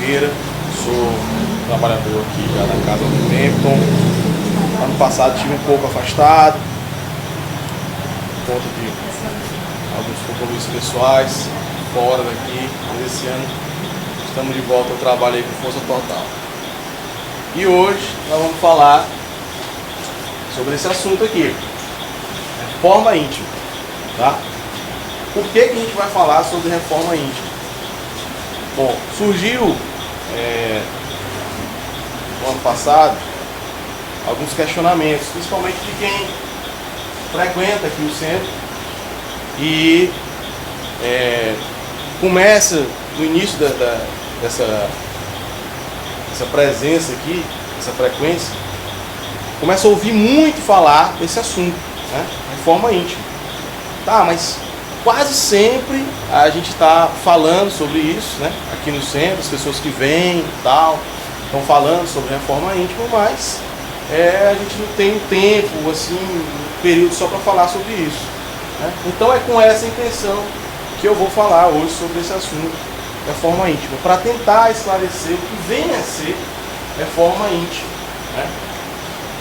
Ferreira, sou trabalhador aqui já na casa há algum tempo. Então, ano passado estive um pouco afastado, por conta de alguns compromissos pessoais, fora daqui, mas esse ano estamos de volta ao trabalho aí com força total. E hoje nós vamos falar sobre esse assunto aqui, reforma íntima, tá? Por que a gente vai falar sobre reforma íntima? Bom, surgiu no ano passado alguns questionamentos, principalmente de quem frequenta aqui o centro e começa no início dessa presença aqui, essa frequência, começa a ouvir muito falar desse assunto, né? Reforma íntima. Tá, mas quase sempre a gente está falando sobre isso, né? Aqui no centro, as pessoas que vêm e tal, estão falando sobre reforma íntima, mas a gente não tem um tempo, assim, um período só para falar sobre isso, né? Então é com essa intenção que eu vou falar hoje sobre esse assunto, reforma íntima, para tentar esclarecer o que vem a ser reforma íntima, né?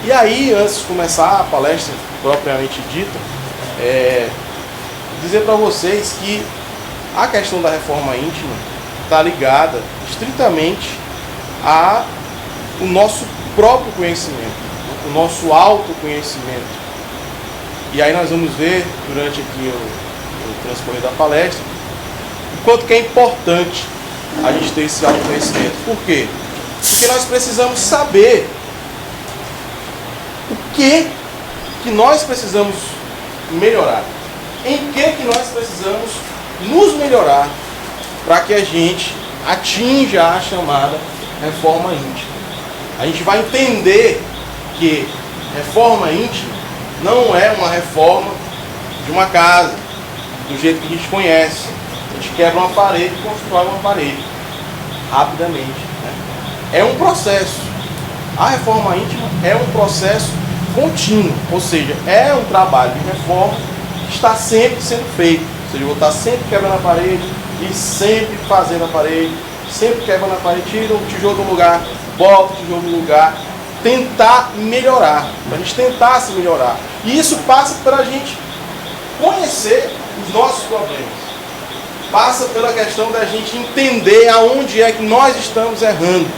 E aí, antes de começar a palestra propriamente dita, dizer para vocês que a questão da reforma íntima está ligada estritamente ao nosso próprio conhecimento, o nosso autoconhecimento. E aí nós vamos ver durante aqui o transcorrer da palestra o quanto que é importante a gente ter esse autoconhecimento. Por quê? Porque nós precisamos saber o que nós precisamos melhorar, em que nós precisamos nos melhorar para que a gente atinja a chamada reforma íntima. A gente vai entender que reforma íntima não é uma reforma de uma casa, do jeito que a gente conhece. A gente quebra uma parede e constrói uma parede rapidamente, né? É um processo. A reforma íntima é um processo contínuo, ou seja, é um trabalho de reforma que está sempre sendo feito. Ou seja, eu vou estar sempre quebrando a parede e sempre fazendo a parede, sempre quebrando a parede, tira o tijolo do lugar, bota o tijolo no lugar, tentar melhorar, para a gente tentar se melhorar. E isso passa pela gente conhecer os nossos problemas. Passa pela questão da gente entender aonde é que nós estamos errando,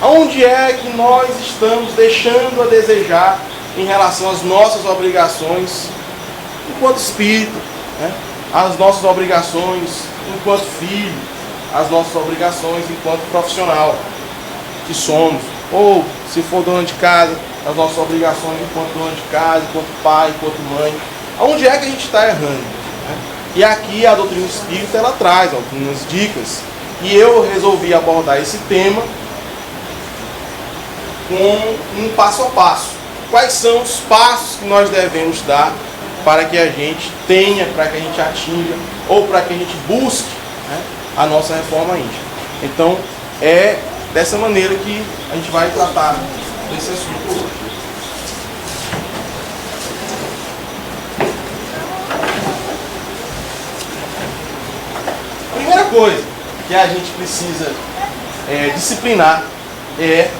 aonde é que nós estamos deixando a desejar em relação às nossas obrigações enquanto espírito, né? As nossas obrigações enquanto filho, as nossas obrigações enquanto profissional que somos, ou se for dona de casa, as nossas obrigações enquanto dona de casa, enquanto pai, enquanto mãe. Aonde é que a gente está errando, né? E aqui a doutrina espírita ela traz algumas dicas e eu resolvi abordar esse tema com um passo a passo. Quais são os passos que nós devemos dar para que a gente tenha, para que a gente atinja ou para que a gente busque, né, a nossa reforma íntima. Então é dessa maneira que a gente vai tratar desse assunto hoje. A primeira coisa que a gente precisa disciplinar é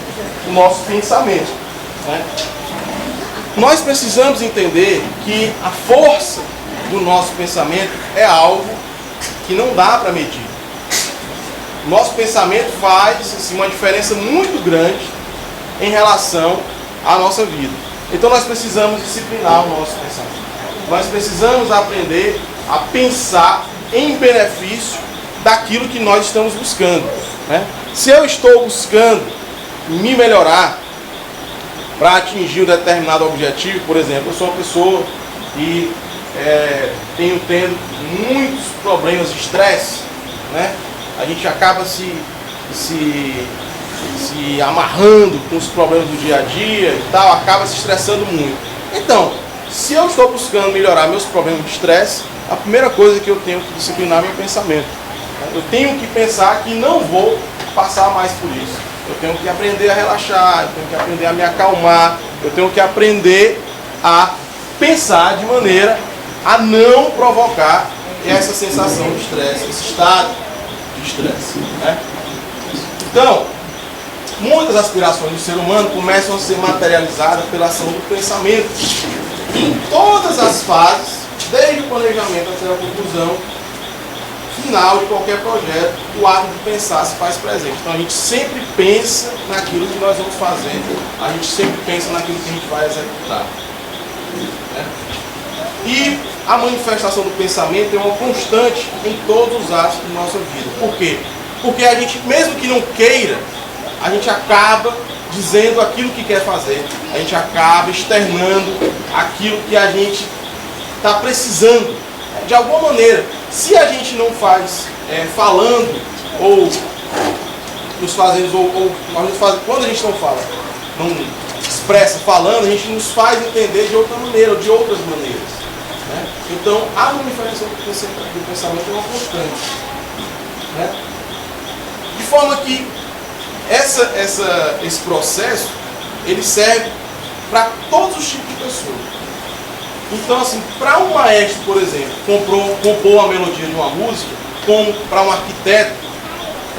o nosso pensamento, né? Nós precisamos entender que a força do nosso pensamento é algo que não dá para medir. Nosso pensamento faz assim, uma diferença muito grande em relação à nossa vida. Então nós precisamos disciplinar o nosso pensamento. Nós precisamos aprender a pensar em benefício daquilo que nós estamos buscando, né? Se eu estou buscando me melhorar para atingir um determinado objetivo, por exemplo, eu sou uma pessoa que tenho tendo muitos problemas de estresse, né? A gente acaba se amarrando com os problemas do dia a dia e tal, acaba se estressando muito. Então, se eu estou buscando melhorar meus problemas de estresse, a primeira coisa que eu tenho que disciplinar é meu pensamento. Eu tenho que pensar que não vou passar mais por isso. Eu tenho que aprender a relaxar, eu tenho que aprender a me acalmar, eu tenho que aprender a pensar de maneira a não provocar essa sensação de estresse, esse estado de estresse, né? Então, muitas aspirações do ser humano começam a ser materializadas pela ação do pensamento. Em todas as fases, desde o planejamento até a conclusão final de qualquer projeto, o ato de pensar se faz presente. Então a gente sempre pensa naquilo que nós vamos fazer, a gente sempre pensa naquilo que a gente vai executar. Né? E a manifestação do pensamento é uma constante em todos os atos da nossa vida. Por quê? Porque a gente, mesmo que não queira, a gente acaba dizendo aquilo que quer fazer, a gente acaba externando aquilo que a gente está precisando, de alguma maneira. Se a gente não faz falando, ou nos fazemos, quando a gente não fala, não expressa falando, a gente nos faz entender de outra maneira, ou de outras maneiras. Né? Então, a manifestação do pensamento é uma constante. Né? De forma que esse processo, ele serve para todos os tipos de pessoas. Então, assim, para um maestro, por exemplo, compor a melodia de uma música, como para um arquiteto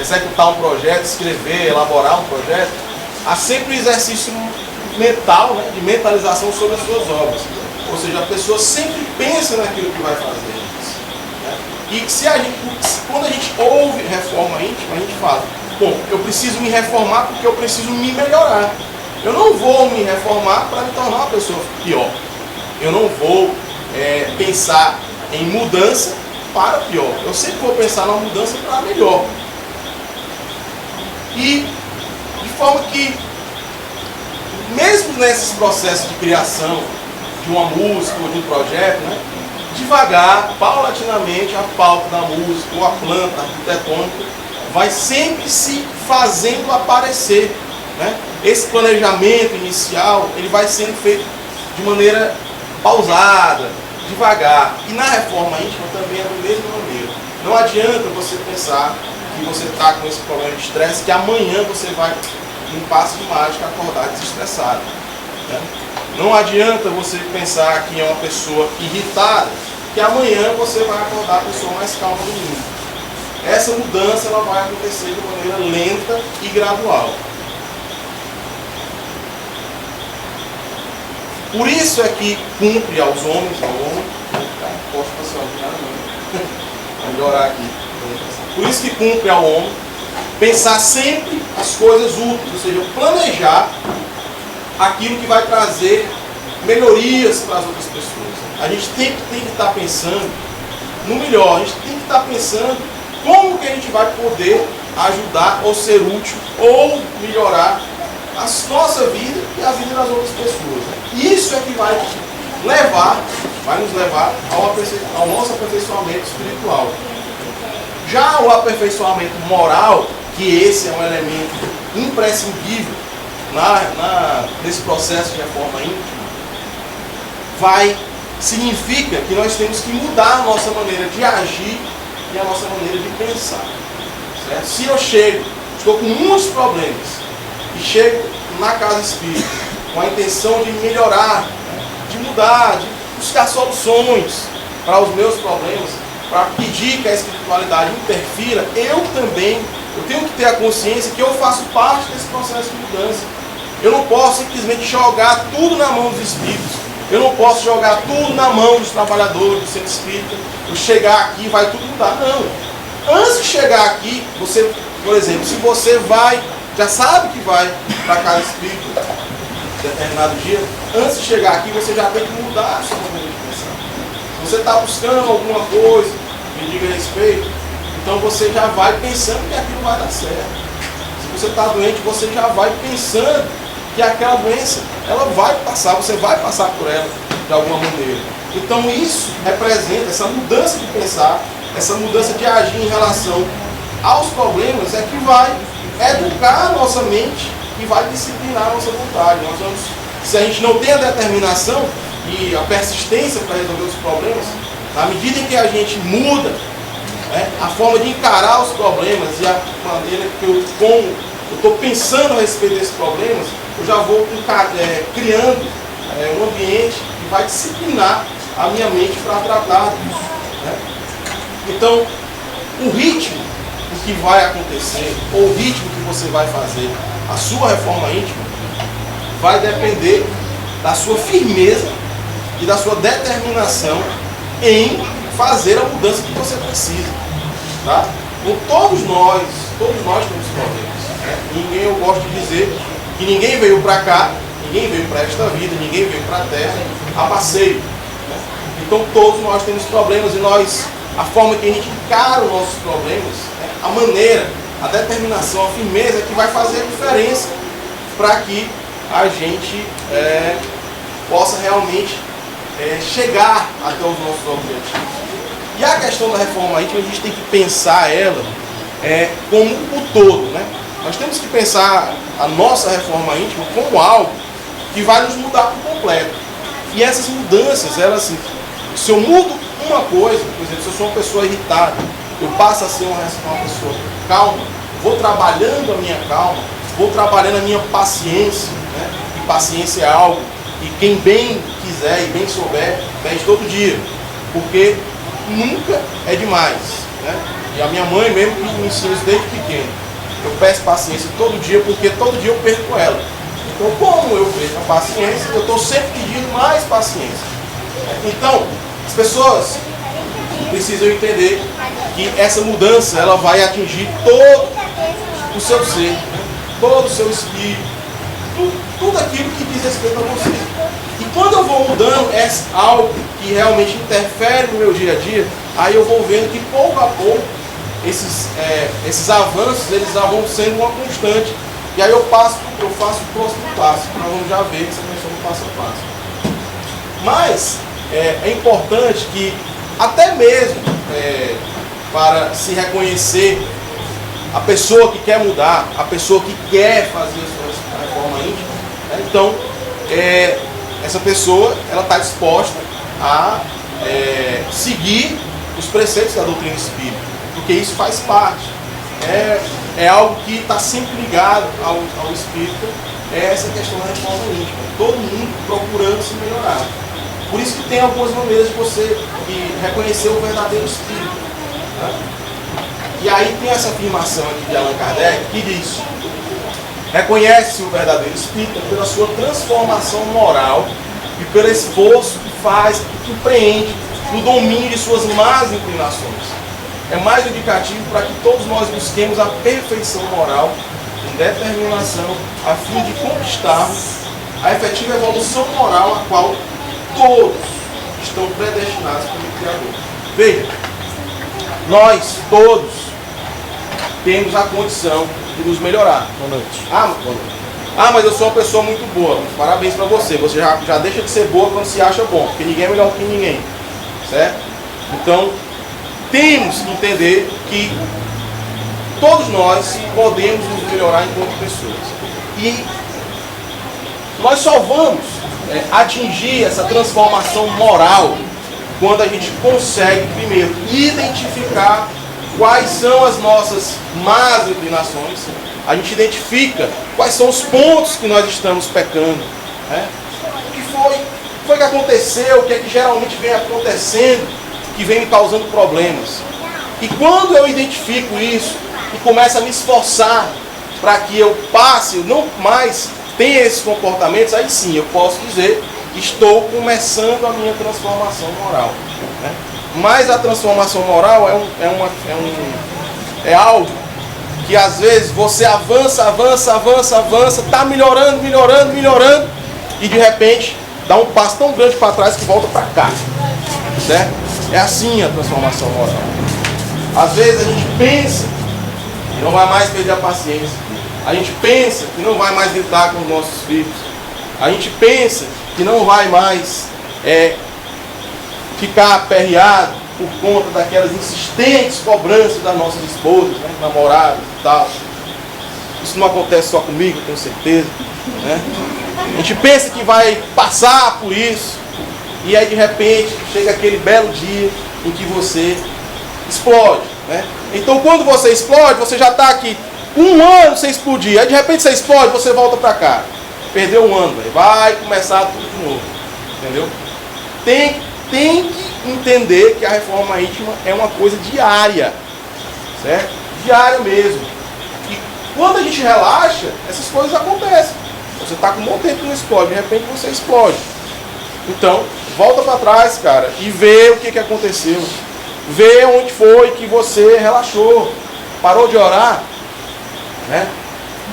executar um projeto, escrever, elaborar um projeto, há sempre um exercício mental, né, de mentalização sobre as suas obras. Ou seja, a pessoa sempre pensa naquilo que vai fazer. Né? E quando a gente ouve reforma íntima, a gente fala, bom, eu preciso me reformar porque eu preciso me melhorar. Eu não vou me reformar para me tornar uma pessoa pior. Eu não vou pensar em mudança para pior. Eu sempre vou pensar na mudança para melhor. E de forma que, mesmo nesses processos de criação de uma música ou de um projeto, né, devagar, paulatinamente, a pauta da música ou a planta arquitetônica vai sempre se fazendo aparecer. Né? Esse planejamento inicial, ele vai sendo feito de maneira pausada, devagar. E na reforma íntima também é da mesma maneira. Não adianta você pensar que você está com esse problema de estresse, que amanhã você vai, num passo de mágica, acordar desestressado. Né? Não adianta você pensar que é uma pessoa irritada, que amanhã você vai acordar a pessoa mais calma do mundo. Essa mudança ela vai acontecer de maneira lenta e gradual. Por isso é que cumpre aos homens, ao homem, posso passar o melhorar aqui. Por isso que cumpre ao homem pensar sempre as coisas úteis, ou seja, planejar aquilo que vai trazer melhorias para as outras pessoas. A gente tem que estar pensando no melhor, a gente tem que estar pensando como que a gente vai poder ajudar ou ser útil ou melhorar a nossa vida e a vida das outras pessoas. Isso é que vai nos levar ao nosso aperfeiçoamento espiritual. Já o aperfeiçoamento moral, que esse é um elemento imprescindível nesse processo de reforma íntima, significa que nós temos que mudar a nossa maneira de agir e a nossa maneira de pensar. Certo? Se eu estou com muitos problemas, e chego na casa espírita com a intenção de melhorar, de mudar, de buscar soluções para os meus problemas, para pedir que a espiritualidade interfira, eu tenho que ter a consciência que eu faço parte desse processo de mudança. Eu não posso simplesmente jogar tudo na mão dos espíritos. Eu não posso jogar tudo na mão dos trabalhadores do centro espírita. Eu chegar aqui e vai tudo mudar. Não. Antes de chegar aqui, você, por exemplo, se você já sabe que vai para a casa espírita determinado dia, antes de chegar aqui você já tem que mudar a sua maneira de pensar. Se você está buscando alguma coisa que diga respeito, então você já vai pensando que aquilo vai dar certo. Se você está doente, você já vai pensando que aquela doença ela vai passar, você vai passar por ela de alguma maneira. Então isso representa essa mudança de pensar, essa mudança de agir em relação aos problemas, é que vai educar a nossa mente e vai disciplinar a nossa vontade. Se a gente não tem a determinação e a persistência para resolver os problemas, na medida em que a gente muda a forma de encarar os problemas e a maneira que eu estou pensando a respeito desses problemas, eu já vou criando um ambiente que vai disciplinar a minha mente para tratar disso. Né? Então, o ritmo, que vai acontecer, ou o ritmo que você vai fazer a sua reforma íntima, vai depender da sua firmeza e da sua determinação em fazer a mudança que você precisa. Tá? Então, todos nós temos problemas. Né? Eu gosto de dizer que ninguém veio para cá, ninguém veio para esta vida, ninguém veio para a Terra a passeio. Né? Então todos nós temos problemas e a forma que a gente encara os nossos problemas, né? A maneira, a determinação, a firmeza que vai fazer a diferença para que a gente possa realmente chegar até os nossos objetivos. E a questão da reforma íntima, a gente tem que pensar ela como o todo, né? Nós temos que pensar a nossa reforma íntima como algo que vai nos mudar por completo. E essas mudanças, elas assim, se eu mudo uma coisa, por exemplo, se eu sou uma pessoa irritada, eu passo a ser uma pessoa calma, vou trabalhando a minha calma, vou trabalhando a minha paciência, né? E paciência é algo que quem bem quiser e bem souber, pede todo dia, porque nunca é demais, né? E a minha mãe mesmo que me ensina isso desde pequeno. Eu peço paciência todo dia, porque todo dia eu perco ela. Então, como eu perco a paciência, eu estou sempre pedindo mais paciência. Então, as pessoas precisam entender que essa mudança ela vai atingir todo o seu ser, né? Todo o seu espírito, tudo aquilo que diz respeito a você. E quando eu vou mudando algo que realmente interfere no meu dia a dia, aí eu vou vendo que pouco a pouco esses avanços eles já vão sendo uma constante. E aí eu faço o próximo passo. Nós vamos já ver essa questão do passo a passo. Mas é importante que até mesmo para se reconhecer a pessoa que quer mudar, a pessoa que quer fazer a sua reforma íntima, né? Então essa pessoa ela está disposta a seguir os preceitos da doutrina espírita, porque isso faz parte. É algo que está sempre ligado ao espírito, essa questão da reforma íntima. Todo mundo procurando se melhorar. Por isso que tem algumas maneiras de você reconhecer o verdadeiro espírito. Tá? E aí tem essa afirmação aqui de Allan Kardec que diz: reconhece o verdadeiro espírito pela sua transformação moral e pelo esforço que faz, que empreende no domínio de suas más inclinações. É mais indicativo para que todos nós busquemos a perfeição moral com determinação a fim de conquistarmos a efetiva evolução moral a qual todos estão predestinados pelo Criador. Veja, nós todos temos a condição de nos melhorar. Boa noite. Boa noite. Mas eu sou uma pessoa muito boa. Parabéns para você. Você já deixa de ser boa quando se acha bom, porque ninguém é melhor que ninguém. Certo? Então, temos que entender que todos nós podemos nos melhorar enquanto pessoas. E nós só vamos atingir essa transformação moral quando a gente consegue, primeiro, identificar quais são as nossas más inclinações. A gente identifica quais são os pontos que nós estamos pecando. Né? O que foi que aconteceu, o que é que geralmente vem acontecendo, que vem me causando problemas. E quando eu identifico isso e começo a me esforçar para que eu passe, eu não mais tenha esses comportamentos, aí sim eu posso dizer que estou começando a minha transformação moral. Né? Mas a transformação moral é algo que às vezes você avança, está melhorando, e de repente dá um passo tão grande para trás que volta para cá. Certo? É assim a transformação moral. Às vezes a gente pensa que não vai mais perder a paciência. A gente pensa que não vai mais gritar com os nossos filhos. A gente pensa que não vai mais ficar aperreado por conta daquelas insistentes cobranças das nossas esposas, né, namoradas e tal. Isso não acontece só comigo, tenho certeza. Né? A gente pensa que vai passar por isso. E aí de repente chega aquele belo dia em que você explode. Né? Então quando você explode, você já está aqui um ano sem explodir. Aí de repente você explode, você volta para cá. Perdeu um ano, vai começar tudo de novo. Entendeu? Tem que entender que a reforma íntima é uma coisa diária. Certo? diária mesmo. E quando a gente relaxa, essas coisas acontecem. Você está com um bom tempo que não explode, de repente você explode. Então, volta para trás, cara, e vê o que aconteceu. Vê onde foi que você relaxou. Parou de orar, né?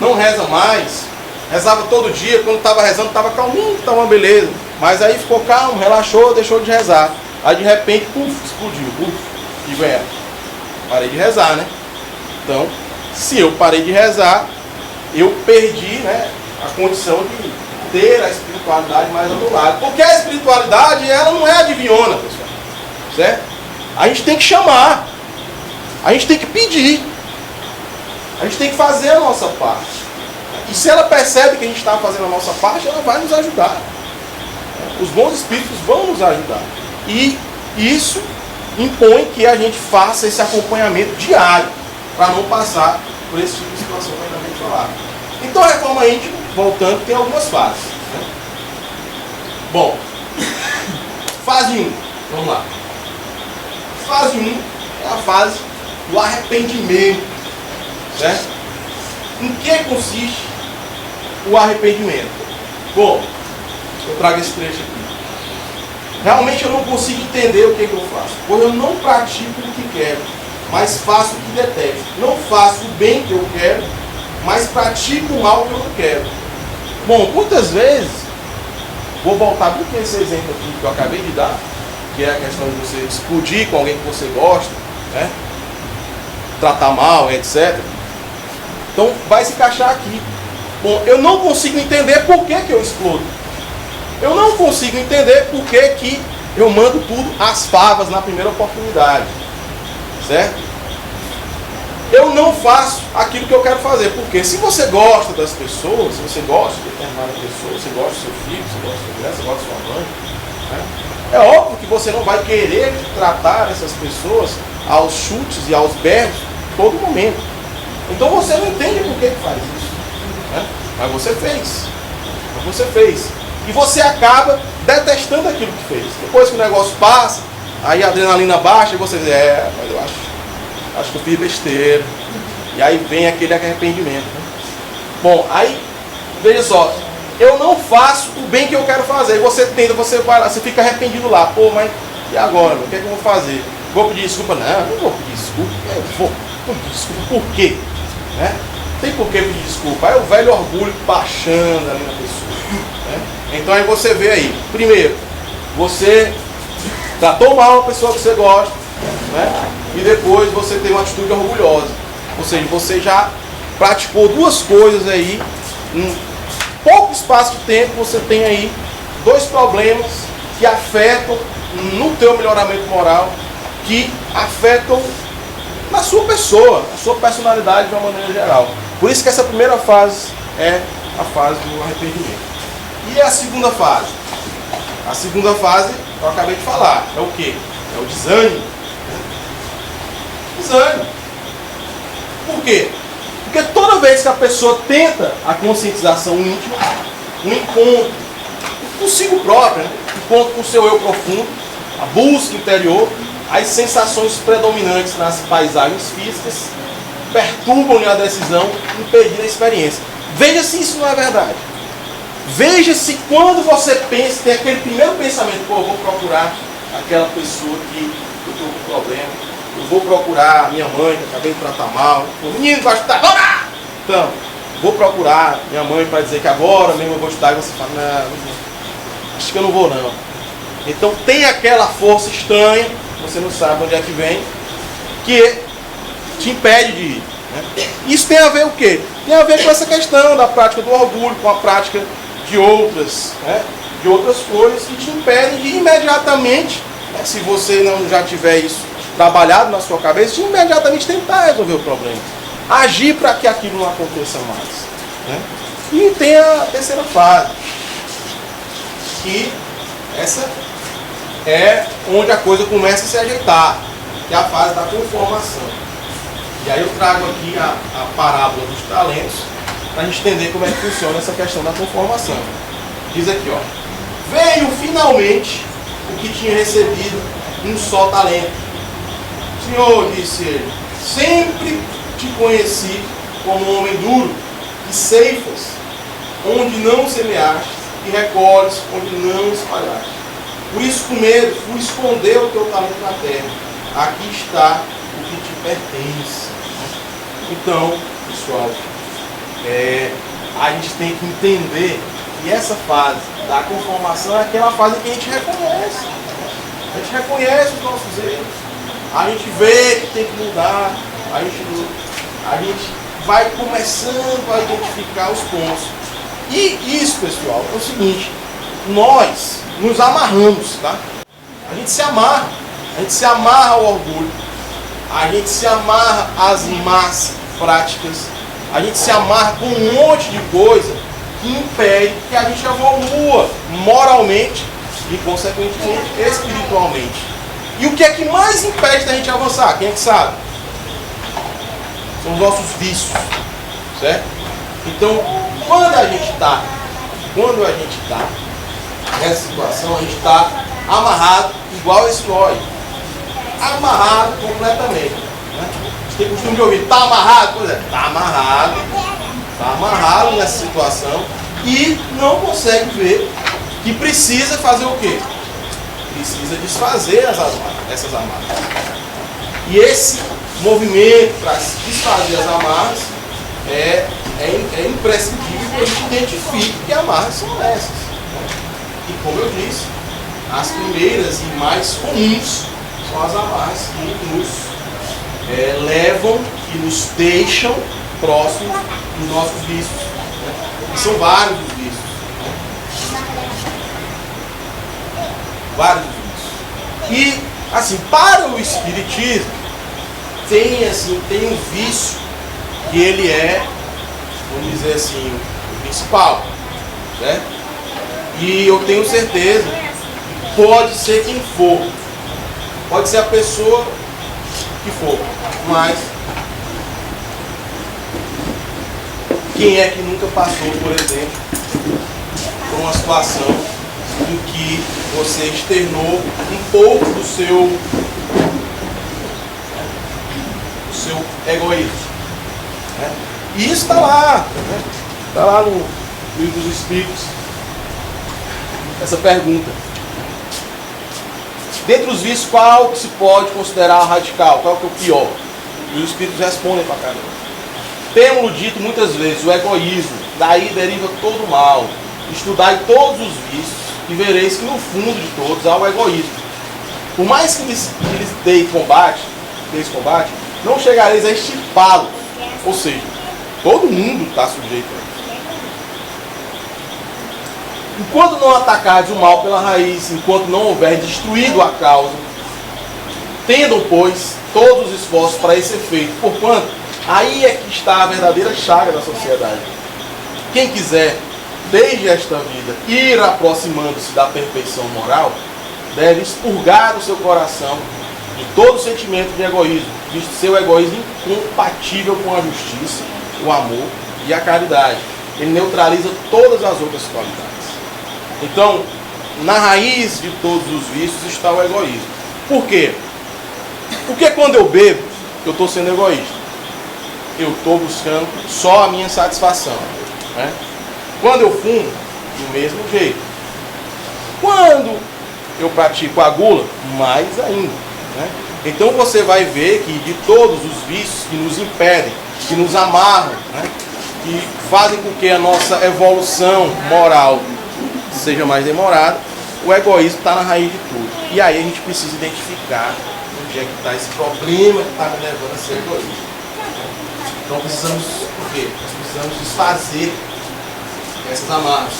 Não reza mais. Rezava todo dia, quando estava rezando, estava calminho, estava uma beleza. Mas aí ficou calmo, relaxou, deixou de rezar. Aí de repente, puf, explodiu. Puf, e vem, parei de rezar, né? Então, se eu parei de rezar, eu perdi, né, a condição de ter a espiritualidade mais ao meu lado. Porque a espiritualidade, ela não é adivinhona, pessoal. Certo? A gente tem que chamar. A gente tem que pedir. A gente tem que fazer a nossa parte. E se ela percebe que a gente está fazendo a nossa parte, ela vai nos ajudar. Os bons espíritos vão nos ajudar. E isso impõe que a gente faça esse acompanhamento diário, para não passar por esse tipo de situação que eu acabei de falar. Então a reforma íntima, voltando, tem algumas fases. Né? Bom, fase 1, vamos lá. Fase 1 é a fase do arrependimento. Certo? Em que consiste o arrependimento? Bom, eu trago esse trecho aqui. Realmente eu não consigo entender o que eu faço, pois eu não pratico o que quero, mas faço o que detesto. Não faço o bem que eu quero, mas pratico o mal que eu não quero. Bom, muitas vezes, vou voltar para esse exemplo aqui que eu acabei de dar, que é a questão de você explodir com alguém que você gosta, né? Tratar mal, etc. Então vai se encaixar aqui. Bom, eu não consigo entender por que eu explodo. Eu não consigo entender por que eu mando tudo às favas na primeira oportunidade. Certo? Eu não faço aquilo que eu quero fazer. Porque se você gosta das pessoas, se você gosta de determinada pessoa, você gosta do seu filho, você gosta da sua mulher, você gosta da sua mãe, né? É óbvio que você não vai querer tratar essas pessoas aos chutes e aos berros todo momento. Então você não entende por que faz isso, né? Mas você fez. E você acaba detestando aquilo que fez. Depois que o negócio passa, aí a adrenalina baixa e você diz, mas eu acho que eu fiz besteira. E aí vem aquele arrependimento, né? Bom, aí, veja só, eu não faço o bem que eu quero fazer. Você tenta, você vai lá, você fica arrependido lá. Pô, mas e agora? O que é que eu vou fazer? Vou pedir desculpa? Não vou pedir desculpa. Eu vou pedir desculpa. Por quê? Né? Tem por que pedir desculpa. Aí o velho orgulho baixando ali na pessoa. Né? Então aí você vê aí. Primeiro, você tratou mal a pessoa que você gosta, né? E depois você tem uma atitude orgulhosa. Ou seja, você já praticou duas coisas aí. Em pouco espaço de tempo você tem aí dois problemas que afetam no teu melhoramento moral, que afetam na sua pessoa, na sua personalidade de uma maneira geral. Por isso que essa primeira fase é a fase do arrependimento. E a segunda fase? A segunda fase, eu acabei de falar, é o quê? É o desânimo. Desânimo. Por quê? Porque toda vez que a pessoa tenta a conscientização íntima, um encontro consigo própria, né? Encontro com o seu eu profundo, a busca interior, as sensações predominantes nas paisagens físicas perturbam-lhe a decisão, impedindo a experiência. Veja se isso não é verdade. Veja se quando você pensa, tem aquele primeiro pensamento, pô, eu vou procurar aquela pessoa que eu estou com problema, eu vou procurar a minha mãe, que eu acabei de tratar mal, o menino vai estudar agora! Então, vou procurar minha mãe para dizer que agora mesmo eu vou estudar, e você fala, não, acho que eu não vou não. Então tem aquela força estranha, você não sabe onde é que vem, que te impede de ir. Né? Isso tem a ver o quê? Tem a ver com essa questão da prática do orgulho, com a prática de outras, né? De outras coisas que te impedem de imediatamente, né? Se você não já tiver isso trabalhado na sua cabeça, de imediatamente tentar resolver o problema. Agir para que aquilo não aconteça mais. Né? E tem a terceira fase, que essa é onde a coisa começa a se ajeitar, que é a fase da conformação. E aí eu trago aqui a parábola dos talentos, para a gente entender como é que funciona essa questão da conformação. Diz aqui, ó, veio finalmente o que tinha recebido um só talento. Senhor, disse ele, sempre te conheci como um homem duro, que ceifas onde não semeaste, e recolhes onde não espalhaste. Por isso, com medo, fui esconder o teu talento na terra. Aqui está o que te pertence. Então, pessoal, a gente tem que entender que essa fase da conformação é aquela fase que a gente reconhece. A gente reconhece os nossos erros. A gente vê que tem que mudar. A gente vai começando a identificar os pontos. E isso, pessoal, é o seguinte: nós nos amarramos, tá? A gente se amarra. A gente se amarra ao orgulho. A gente se amarra às más práticas. A gente se amarra com um monte de coisa que impede que a gente evolua moralmente e, consequentemente, espiritualmente. E o que é que mais impede da gente avançar? Quem é que sabe? São os nossos vícios, certo? Então, quando a gente está nessa situação, a gente está amarrado igual esse óleo. Amarrado completamente. Né? A gente tem costume de ouvir, está amarrado? Pois é, está amarrado nessa situação e não consegue ver que precisa fazer o quê? Precisa desfazer essas amarras. E esse movimento para desfazer as amarras é imprescindível que a gente identifique que amarras são essas. Né? E como eu disse, as primeiras e mais comuns são as amarras que nos levam, que nos deixam próximos dos nossos vícios. Né? E são vários os vícios. Vários vícios. E, assim, para o Espiritismo, tem um vício que ele é, vamos dizer assim, o principal. Né? E eu tenho certeza que pode ser quem for. Pode ser a pessoa que for. Mas quem é que nunca passou, por exemplo, por uma situação em que você externou um pouco do seu egoísmo? Né? E isso está lá. Né? Está lá no Livro dos Espíritos. Essa pergunta. Dentre os vícios, qual que se pode considerar radical? Qual que é o pior? E os Espíritos respondem para cada um. Temos-lo dito muitas vezes, o egoísmo, daí deriva todo o mal. Estudai todos os vícios e vereis que no fundo de todos há o egoísmo. Por mais que lhes deis combate, não chegareis a extirpá-lo. Ou seja, todo mundo está sujeito a isso. Enquanto não atacardes o mal pela raiz, enquanto não houver destruído a causa, tendam, pois, todos os esforços para esse efeito, porquanto aí é que está a verdadeira chaga da sociedade. Quem quiser, desde esta vida, ir aproximando-se da perfeição moral, deve expurgar do seu coração de todo sentimento de egoísmo, visto seu egoísmo incompatível com a justiça, o amor e a caridade. Ele neutraliza todas as outras qualidades. Então, na raiz de todos os vícios está o egoísmo. Por quê? Porque quando eu bebo, eu estou sendo egoísta. Eu estou buscando só a minha satisfação. Né? Quando eu fumo, do mesmo jeito. Quando eu pratico a gula, mais ainda. Né? Então você vai ver que de todos os vícios que nos impedem, que nos amarram, né? Que fazem com que a nossa evolução moral seja mais demorada, o egoísmo está na raiz de tudo. E aí a gente precisa identificar onde é que está esse problema que está me levando a ser egoísta. Então precisamos, por quê? Nós precisamos desfazer essas amarras.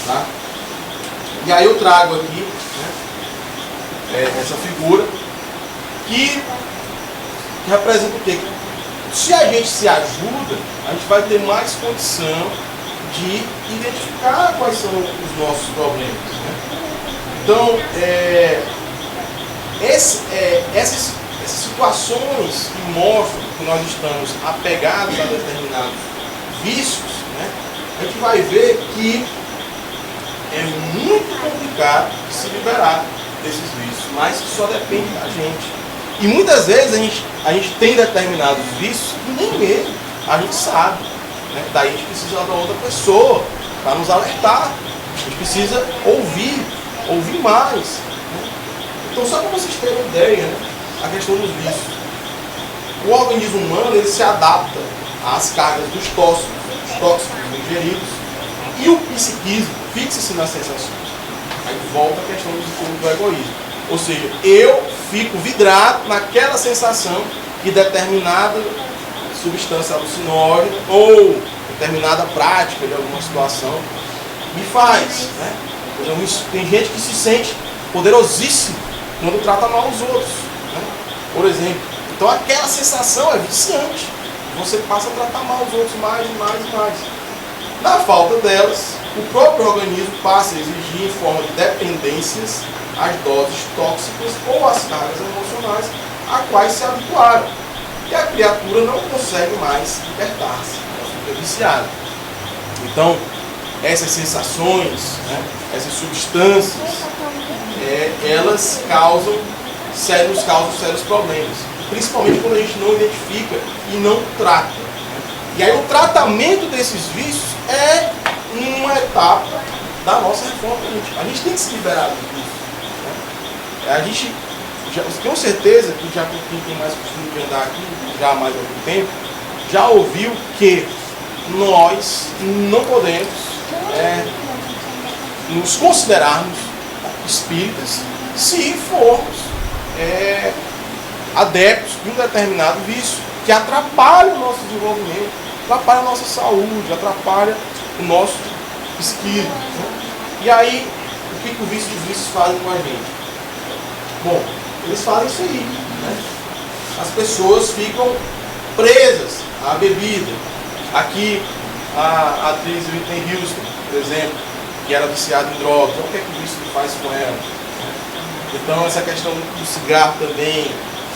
Tá? E aí eu trago aqui, né, essa figura que representa o quê? Se a gente se ajuda, a gente vai ter mais condição de identificar quais são os nossos problemas. Né? Então, essas situações que mostram que nós estamos apegados a determinados vícios, né, a gente vai ver que é muito complicado se liberar desses vícios, mas que só depende da gente. E muitas vezes a gente tem determinados vícios que nem mesmo a gente sabe. Né? Daí a gente precisa da outra pessoa para nos alertar. A gente precisa ouvir mais. Né? Então, só para vocês terem uma ideia, né? A questão dos vícios. O organismo humano ele se adapta às cargas dos tóxicos ingeridos, e o psiquismo fixa-se nas sensações. Aí volta a questão do egoísmo. Ou seja, eu fico vidrado naquela sensação que determinada substância alucinógena ou determinada prática de alguma situação me faz. Né? Tem gente que se sente poderosíssimo quando trata mal os outros. Né? Por exemplo, então aquela sensação é viciante. Você passa a tratar mal os outros mais e mais e mais. Na falta delas, o próprio organismo passa a exigir em forma de dependências as doses tóxicas ou as cargas emocionais a quais se habituaram. E a criatura não consegue mais libertar-se, ela fica viciada. Então, essas sensações, né, essas substâncias, elas causam sérios problemas. Principalmente quando a gente não identifica e não trata. E aí o tratamento desses vícios é uma etapa da nossa reforma política. A gente tem que se liberar dos vícios. Né? A gente, tenho certeza que já quem tem mais costume de andar aqui, já há mais algum tempo, já ouviu que nós não podemos nos considerarmos espíritas se formos adeptos de um determinado vício que atrapalha o nosso desenvolvimento, atrapalha a nossa saúde, atrapalha o nosso psiquismo. Né? E aí, o que os vícios fazem com a gente? Bom, eles fazem isso aí. Né? As pessoas ficam presas à bebida. Aqui, a atriz Whitney Houston, por exemplo, que era viciada em drogas, o que é que o vício faz com ela? Então, essa questão do cigarro também.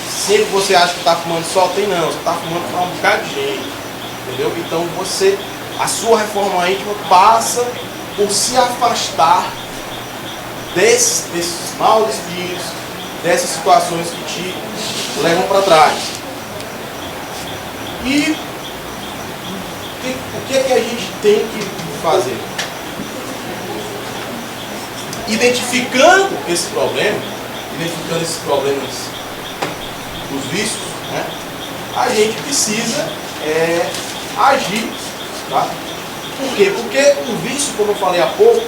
Sempre você acha que está fumando só, tem não, você está fumando para um bocado de gente, entendeu? Então a sua reforma íntima passa por se afastar desses maus espíritos, dessas situações que te levam para trás. E o que é que a gente tem que fazer? Identificando esses problemas os vícios, né? A gente precisa agir. Tá? Por quê? Porque o vício, como eu falei há pouco,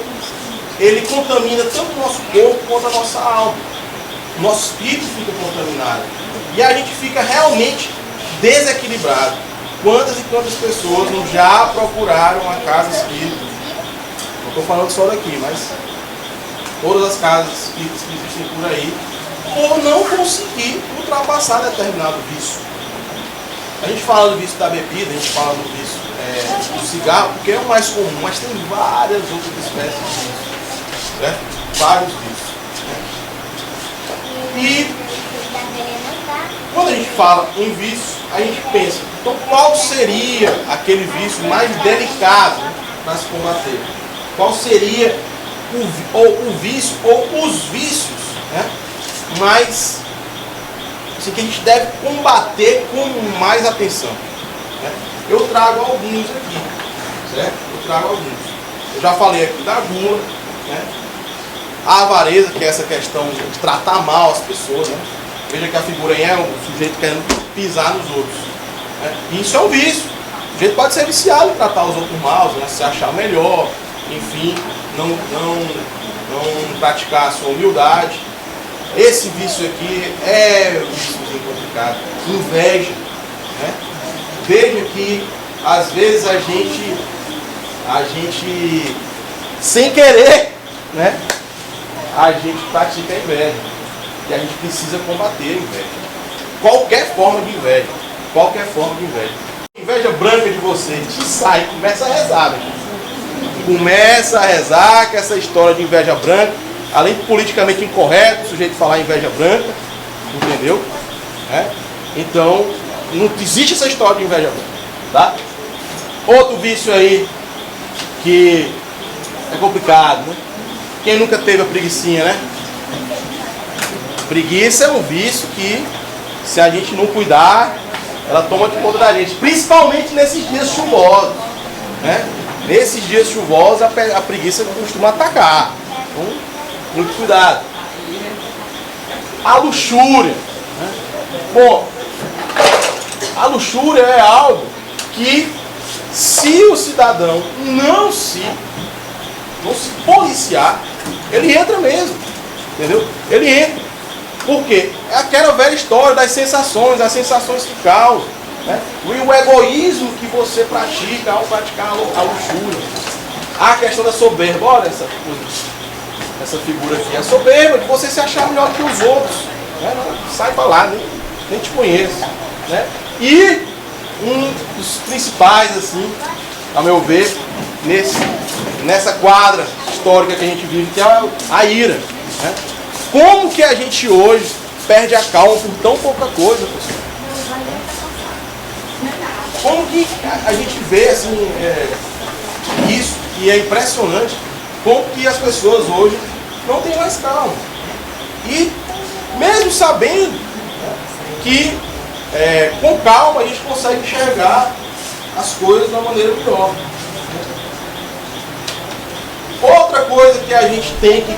ele contamina tanto o nosso corpo quanto a nossa alma. O nosso espírito fica contaminado. E a gente fica realmente desequilibrado. Quantas e quantas pessoas não já procuraram uma casa espírita? Não estou falando só daqui, mas todas as casas espíritas que existem por aí, ou não conseguir ultrapassar determinado vício. A gente fala do vício da bebida, a gente fala do vício do cigarro, porque é o mais comum, mas tem várias outras espécies de vício, certo? Vários vícios. Né? E quando a gente fala em vício, a gente pensa, então qual seria aquele vício mais delicado para se combater? Qual seria o vício ou os vícios, né? Mas assim, que a gente deve combater com mais atenção. Né? Eu trago alguns aqui, certo? Eu trago alguns. Eu já falei aqui da gula, né? A avareza, que é essa questão de tratar mal as pessoas. Né? Veja que a figura aí é um sujeito querendo pisar nos outros. Né? Isso é um vício. O sujeito pode ser viciado em tratar os outros mal, né? Se achar melhor, enfim, não praticar a sua humildade. Esse vício aqui é um vício complicado. Inveja. Né? Veja que às vezes a gente sem querer, né? A gente pratica a inveja. E a gente precisa combater a inveja. Qualquer forma de inveja. Qualquer forma de inveja. Inveja branca de você, te sai, começa a rezar. Né? Começa a rezar que essa história de inveja branca, além de politicamente incorreto, o sujeito falar inveja branca, entendeu? Então, não existe essa história de inveja branca, tá? Outro vício aí, que é complicado, né? Quem nunca teve a preguicinha, né? Preguiça é um vício que se a gente não cuidar, ela toma de conta da gente, principalmente nesses dias chuvosos, né? Nesses dias chuvosos a preguiça costuma atacar, então muito cuidado. A luxúria, né? Bom, a luxúria é algo que, se o cidadão não se policiar, ele entra mesmo, entendeu? Ele entra. Por quê? É aquela velha história das sensações, as sensações que causam, né? O egoísmo que você pratica ao praticar a luxúria. A questão da soberba, olha essa figura aqui, a soberba de você se achar melhor que os outros, né? Não, sai pra lá, nem te conheço, né? E um dos principais, assim, a meu ver, nessa quadra histórica que a gente vive, que é a ira, né? Como que a gente hoje perde a calma por tão pouca coisa, pessoal? Como que a gente vê assim, isso, e é impressionante, como que as pessoas hoje não têm mais calma. E mesmo sabendo, né, que com calma a gente consegue enxergar as coisas de uma maneira melhor. Outra coisa que a gente tem que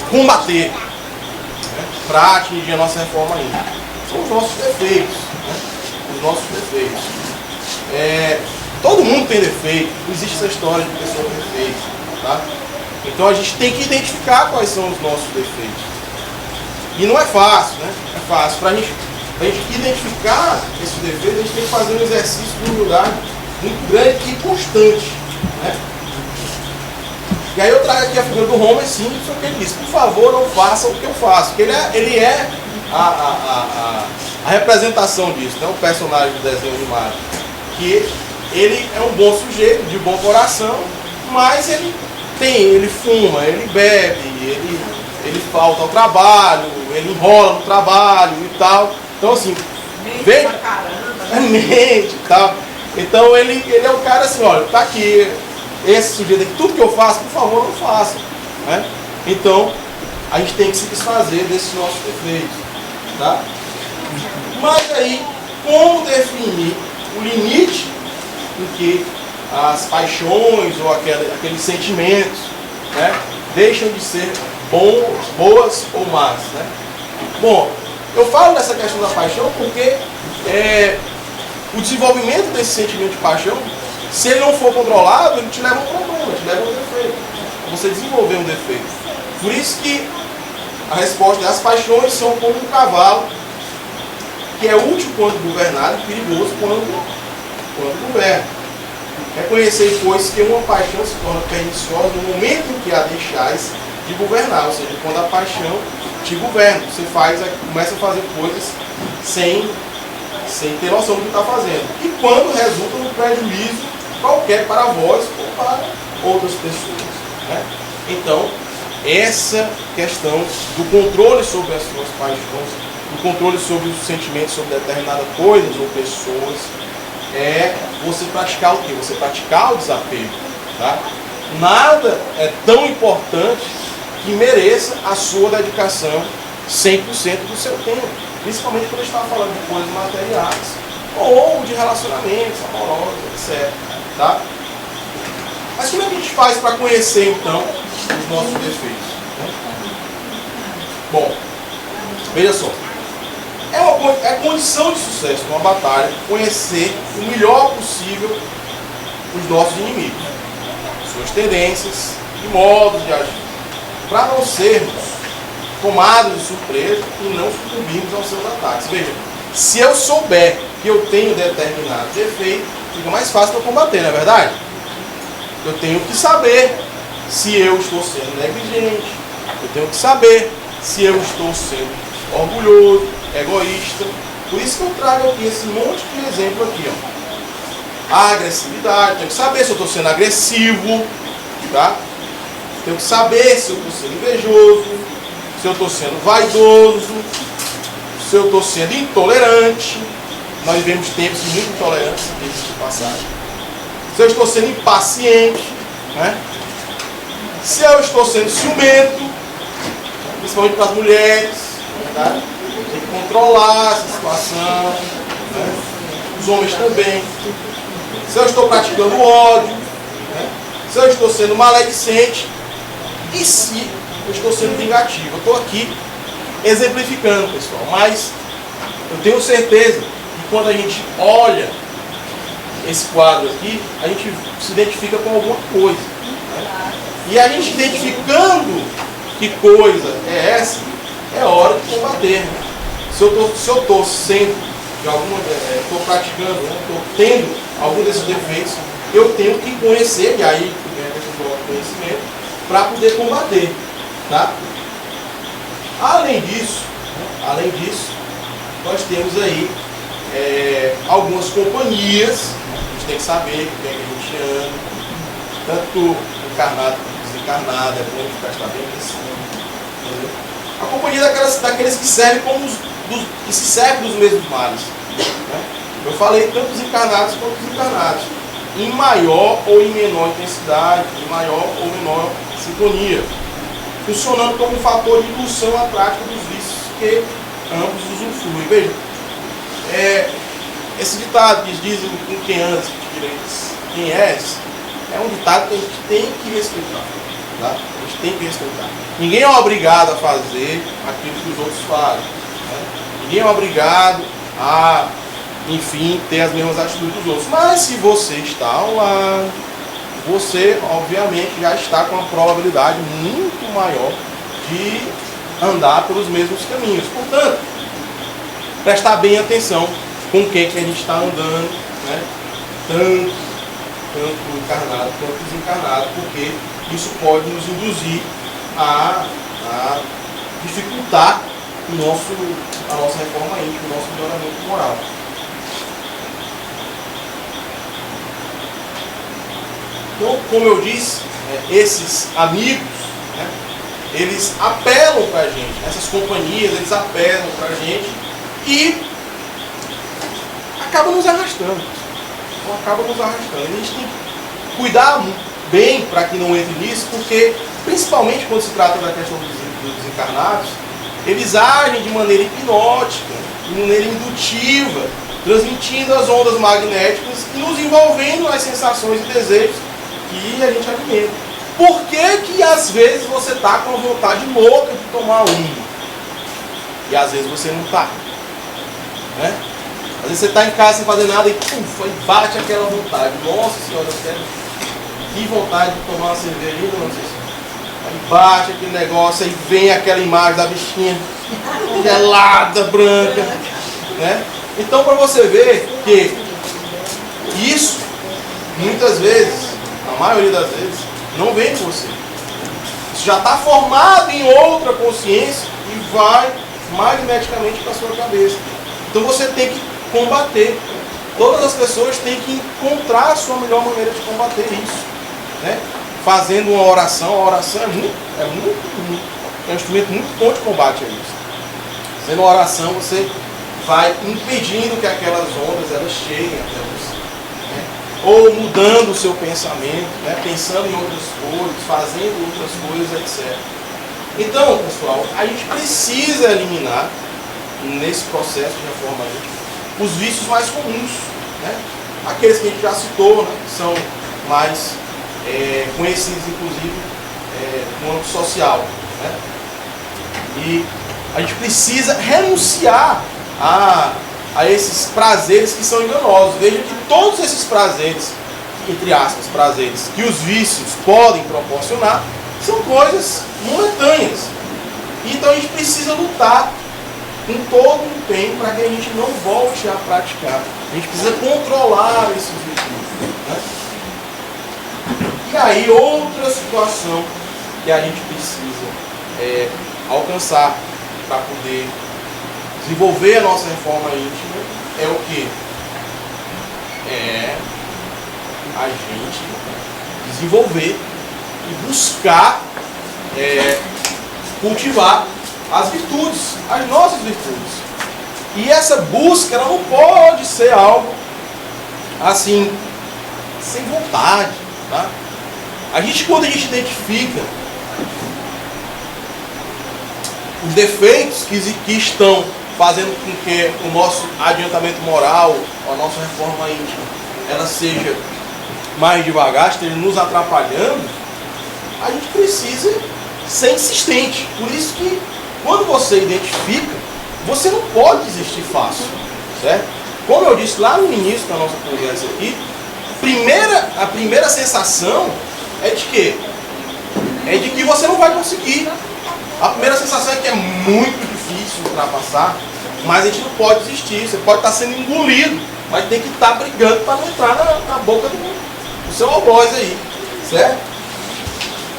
combater, né, para atingir a nossa reforma ainda, são os nossos defeitos. Né? Os nossos defeitos. Todo mundo tem defeito, não existe essa história de pessoa perfeita. Tá? Então a gente tem que identificar quais são os nossos defeitos. E não é fácil, né? É fácil. Para a gente identificar esses defeitos, a gente tem que fazer um exercício de humildade muito grande e constante. Né? E aí eu trago aqui a figura do Homer Simpson, que ele diz: por favor, não faça o que eu faço. Porque ele é a representação disso, né? O personagem do desenho animado. Que ele é um bom sujeito, de bom coração, mas ele fuma, ele bebe, ele falta ao trabalho, ele enrola no trabalho e tal. Então assim, mente pra caramba, mente e tal. Então ele é o cara assim, olha, tá aqui, esse sujeito aqui, tudo que eu faço, por favor, não faça. Né? Então, a gente tem que se desfazer desses nossos defeitos. Tá? Mas aí, como definir o limite em que as paixões ou aqueles sentimentos, né, deixam de ser boas ou más? Né? Bom, eu falo dessa questão da paixão porque o desenvolvimento desse sentimento de paixão, se ele não for controlado, ele te leva a um problema, te leva a um defeito. Você desenvolver um defeito. Por isso que a resposta é: as paixões são como um cavalo, que é útil quando governado e perigoso quando governa. Reconhecei, pois, que uma paixão se torna perniciosa no momento em que a deixais de governar, ou seja, quando a paixão te governa. Você começa a fazer coisas sem ter noção do que está fazendo. E quando resulta num prejuízo qualquer para vós ou para outras pessoas. Né? Então, essa questão do controle sobre as suas paixões, do controle sobre os sentimentos sobre determinadas coisas ou pessoas, é você praticar o quê? Você praticar o desapego. Tá? Nada é tão importante que mereça a sua dedicação 100% do seu tempo. Principalmente quando a gente está falando de coisas materiais ou de relacionamentos amorosos, etc. Tá? Mas como é que a gente faz para conhecer, então, os nossos defeitos? Né? Bom, veja só. É condição de sucesso numa batalha conhecer o melhor possível os nossos inimigos, suas tendências e modos de agir, para não sermos tomados de surpresa e não sucumbirmos aos seus ataques. Veja, se eu souber que eu tenho determinado defeito, fica mais fácil para combater, não é verdade? Eu tenho que saber se eu estou sendo negligente, eu tenho que saber se eu estou sendo orgulhoso, egoísta. Por isso que eu trago aqui esse monte de exemplo aqui, ó. A agressividade, eu tenho que saber se eu estou sendo agressivo, tá? Eu tenho que saber se eu estou sendo invejoso, se eu estou sendo vaidoso, se eu estou sendo intolerante. Nós vivemos tempos de muita intolerância, tempos de passagem. Se eu estou sendo impaciente, né? Se eu estou sendo ciumento, principalmente para as mulheres, verdade? Tem que controlar essa situação, né? Os homens também. Se eu estou praticando ódio, né? Se eu estou sendo maledicente, e se eu estou sendo vingativo. Eu estou aqui exemplificando, pessoal, mas eu tenho certeza que quando a gente olha esse quadro aqui, a gente se identifica com alguma coisa, né? E a gente identificando que coisa é essa, é hora de combater, né? Se eu estou sendo de alguma, estou praticando, estou tendo algum desses defeitos, eu tenho que conhecer, e aí vem a questão do conhecimento, para poder combater, tá? Além disso, nós temos aí algumas companhias, a gente tem que saber com quem é que a gente anda, tanto encarnado quanto desencarnado, é bom prestar bem atenção, entendeu? A companhia daqueles que servem como que se servem dos mesmos males, né? Eu falei tanto os encarnados quanto os desencarnados, em maior ou em menor intensidade, em maior ou menor sintonia, funcionando como um fator de indução à prática dos vícios que ambos usufruem. Veja, esse ditado que dizem com quem anda, quem é um ditado que a gente tem que respeitar. Tá? A gente tem que respeitar. Ninguém é obrigado a fazer aquilo que os outros fazem. Né? Ninguém é obrigado a, enfim, ter as mesmas atitudes dos outros. Mas se você está ao lado, você, obviamente, já está com uma probabilidade muito maior de andar pelos mesmos caminhos. Portanto, prestar bem atenção com quem que a gente está andando, né? Tanto encarnado quanto desencarnado, porque isso pode nos induzir a dificultar a nossa reforma íntima, o nosso melhoramento moral. Então, como eu disse, esses amigos, né, eles apelam para a gente, essas companhias, eles apelam para a gente e acabam nos arrastando. Então, acabam nos arrastando. A gente tem que cuidar bem para que não entre nisso, porque, principalmente quando se trata da questão dos desencarnados, eles agem de maneira hipnótica, de maneira indutiva, transmitindo as ondas magnéticas e nos envolvendo nas sensações e desejos que a gente alimenta. Por que às vezes você está com a vontade louca de tomar um e às vezes você não está? Né? Às vezes você está em casa sem fazer nada e puf, aí bate aquela vontade. Nossa senhora, eu quero que vontade de tomar uma cerveja, não sei se. Aí bate aquele negócio, aí vem aquela imagem da bichinha gelada, branca, né? Então, para você ver que isso, muitas vezes, a maioria das vezes, não vem de você. Isso já está formado em outra consciência e vai magneticamente para a sua cabeça. Então você tem que combater. Todas as pessoas têm que encontrar a sua melhor maneira de combater isso, né? Fazendo uma oração. A oração é um instrumento muito bom de combate a isso. Fazendo uma oração, você vai impedindo que aquelas ondas elas cheguem até você, né? Ou mudando o seu pensamento, né? Pensando em outras coisas, fazendo outras coisas, etc. Então, pessoal, a gente precisa eliminar, nesse processo de reforma íntima, os vícios mais comuns, né? Aqueles que a gente já citou, né? Que são mais conhecidos, inclusive, no âmbito social, né? E a gente precisa renunciar a esses prazeres que são enganosos. Veja que todos esses prazeres, entre aspas, prazeres, que os vícios podem proporcionar, são coisas momentâneas. Então a gente precisa lutar com todo o empenho para que a gente não volte a praticar. A gente precisa controlar esses vícios, né? E aí outra situação que a gente precisa alcançar para poder desenvolver a nossa reforma íntima é o quê? É a gente desenvolver e buscar cultivar as virtudes, as nossas virtudes. E essa busca, ela não pode ser algo assim, sem vontade, tá? Quando a gente identifica os defeitos que estão fazendo com que o nosso adiantamento moral, a nossa reforma íntima, ela seja mais devagar, esteja nos atrapalhando, a gente precisa ser insistente. Por isso que, quando você identifica, você não pode desistir fácil, certo? Como eu disse lá no início da nossa conversa aqui, a primeira sensação é de quê? É de que você não vai conseguir. A primeira sensação é que é muito difícil ultrapassar, mas a gente não pode desistir. Você pode estar sendo engolido, mas tem que estar brigando para não entrar na boca do seu algoz aí, certo?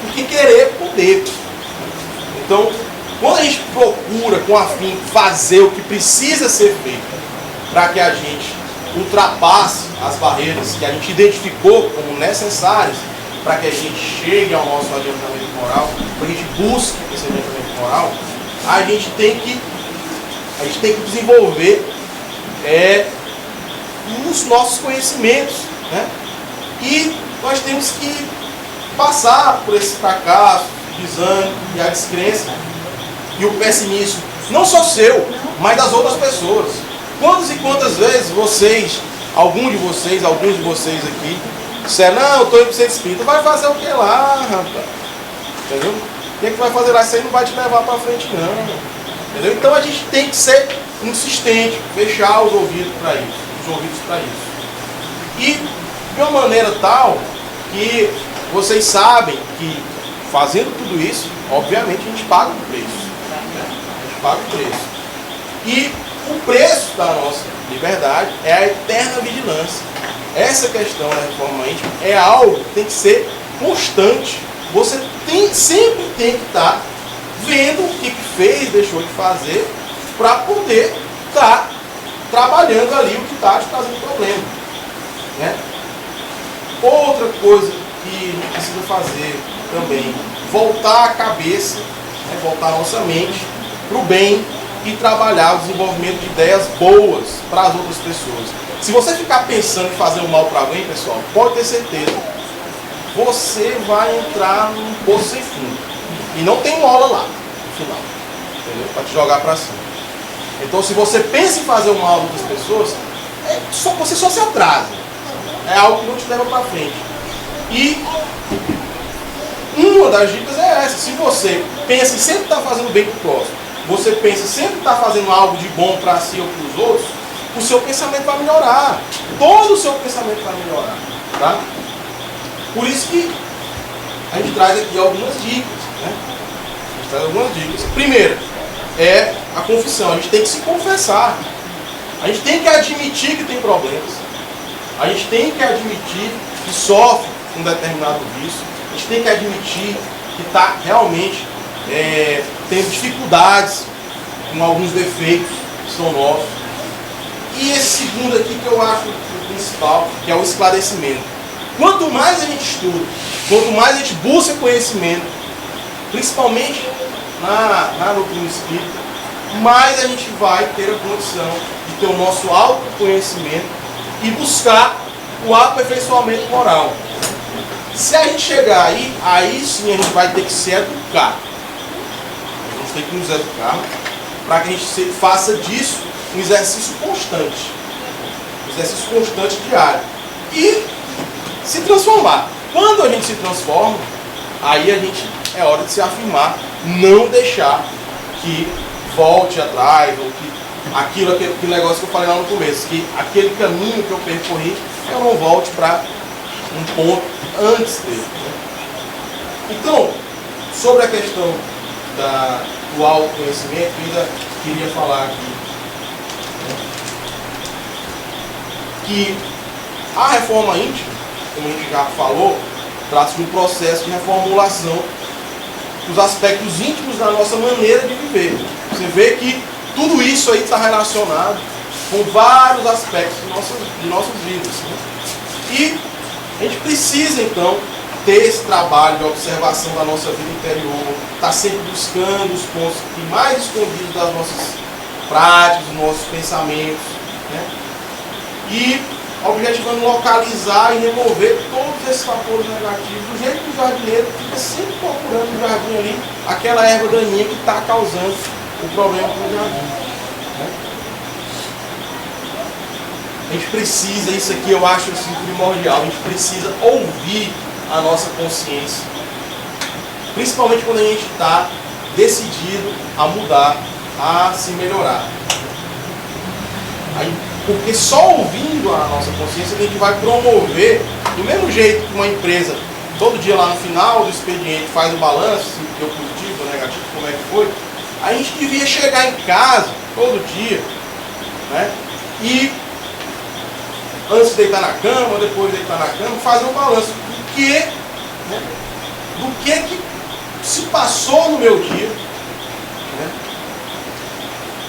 Porque querer poder. Então, quando a gente procura com afinco fazer o que precisa ser feito para que a gente ultrapasse as barreiras que a gente identificou como necessárias para que a gente chegue ao nosso adiantamento moral, para que a gente busque esse adiantamento moral, a gente tem que desenvolver os nossos conhecimentos, né? E nós temos que passar por esse fracasso, o desânimo e a descrença e o pessimismo, não só seu, mas das outras pessoas. Quantas e quantas vezes alguns de vocês aqui, disseram, não, eu estou indo para o centro espírita, vai fazer o que lá, rapaz? Entendeu? O que vai fazer lá? Isso aí não vai te levar para frente, não. Entendeu? Então a gente tem que ser insistente, fechar os ouvidos para isso. E de uma maneira tal que vocês sabem que fazendo tudo isso, obviamente a gente paga o preço. Né? A gente paga o preço. E o preço da nossa liberdade é a eterna vigilância. Essa questão da reforma íntima é algo que tem que ser constante. Você sempre tem que estar vendo o que fez, deixou de fazer, para poder estar trabalhando ali o que está te trazendo problema. Né? Outra coisa que a gente precisa fazer também, voltar a cabeça, né, voltar a nossa mente para o bem e trabalhar o desenvolvimento de ideias boas para as outras pessoas. Se você ficar pensando em fazer um mal para alguém, pessoal, pode ter certeza, você vai entrar num poço sem fundo. E não tem mola lá, no final, entendeu? Para te jogar para cima. Então, se você pensa em fazer um mal a outras pessoas, você só se atrasa. É algo que não te leva para frente. E uma das dicas é essa. Se você pensa em sempre estar fazendo bem para o próximo, você pensa sempre estar fazendo algo de bom para si ou para os outros, o seu pensamento vai melhorar. Todo o seu pensamento vai melhorar. Tá? Por isso que a gente traz aqui algumas dicas. Né? A gente traz algumas dicas. Primeiro, é a confissão. A gente tem que se confessar. A gente tem que admitir que tem problemas. A gente tem que admitir que sofre um determinado vício. A gente tem que admitir que está realmente tendo dificuldades com alguns defeitos que são nossos. E esse segundo aqui que eu acho o principal, que é o esclarecimento. Quanto mais a gente estuda, quanto mais a gente busca conhecimento, principalmente na doutrina espírita, mais a gente vai ter a condição de ter o nosso autoconhecimento e buscar o aperfeiçoamento moral. Se a gente chegar aí sim a gente vai ter que se educar. A gente tem que nos educar para que a gente faça disso um exercício constante. Um exercício constante diário. E se transformar. Quando a gente se transforma, aí é hora de se afirmar, não deixar que volte atrás, ou que aquele negócio que eu falei lá no começo, que aquele caminho que eu percorri, eu não volte para um ponto antes dele. Então, sobre a questão do autoconhecimento, eu ainda queria falar aqui que a reforma íntima, como a gente já falou, trata-se de um processo de reformulação dos aspectos íntimos da nossa maneira de viver. Você vê que tudo isso aí está relacionado com vários aspectos de nossas vidas. Né? E a gente precisa, então, ter esse trabalho de observação da nossa vida interior, estar sempre buscando os pontos mais escondidos das nossas práticas, dos nossos pensamentos, né? E objetivando localizar e remover todos esses fatores negativos, do jeito que o jardineiro fica sempre procurando no jardim ali aquela erva daninha que está causando o problema com o jardim. Né? A gente precisa, isso aqui eu acho assim, primordial, a gente precisa ouvir a nossa consciência. Principalmente quando a gente está decidido a mudar, a se melhorar. Porque só ouvindo a nossa consciência que a gente vai promover, do mesmo jeito que uma empresa, todo dia lá no final do expediente faz o balanço, se deu positivo ou negativo, como é que foi, a gente devia chegar em casa todo dia, né? E antes de deitar na cama, depois de deitar na cama, fazer um balanço do que, né? Do que se passou no meu dia, né?